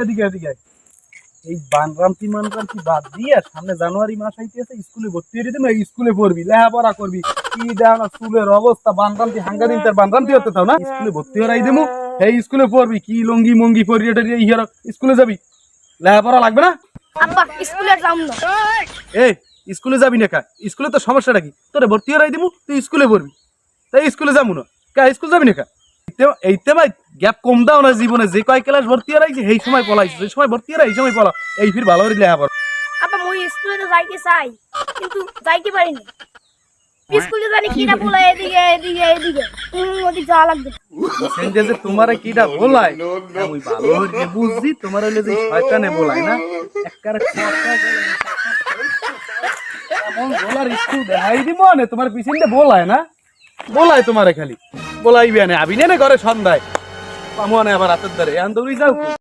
এদিকে এদিকে এই বানরামতি মানরামতি বাদ দিয়ে সামনে জানুয়ারি মাস আইতেছে, স্কুলে ভর্তি হয়ে দিতে স্কুলে পড়বি, লেখাপড়া করবি। কি দেখ না চুলের অবস্থা, বানরামতি হাঙ্গা দিন তার বানরামতি হতে তাও না, স্কুলে ভর্তি হয়ে দেবো। এই স্কুলে পড়বি, কি লঙ্গি মঙ্গি পরিয়ে টরিয়ে ইহার স্কুলে যাবি, লেখাপড়া লাগবে না? আব্বা স্কুলে যাম না। এই স্কুলে যাবি না কা? স্কুলে তো সমস্যাটা কি? তোরে ভর্তি হয়ে দিবো, তুই স্কুলে পড়বি, তাই স্কুলে যাবো না কা? স্কুল যাবি না কা? এইতে ভাই গ্যাপ কম দাও না জীবনে, যে কয় ক্লাস ভর্তি হয়ে এই সময় পলাইছে, যে সময় ভর্তি হয়ে এই সময় পলা, এই ফির ভালো করে লেখাপড়া। আব্বা মই স্কুলে তো যাইতে চাই, কিন্তু যাইতে পারি না। স্কুলে জানি কিনা বলে এদিকে এদিকে এদিকে, ওদিকে যাওয়া লাগবে। সেন্টে যে তোমারে কিটা বলায় আমি ভালো করে বুঝছি, তোমার হইলে যে শয়তানে বলায় না একবারে কথা বলে এমন বলার স্কুল দেখাই দিব না, তোমার পিছনে বলায় না, বলায় তোমারে খালি বলাইবি না, আবি না ঘরে সন্ধ্যায় পামো না আবার রাতের দ্বারে এখন দৌড়ি যাও।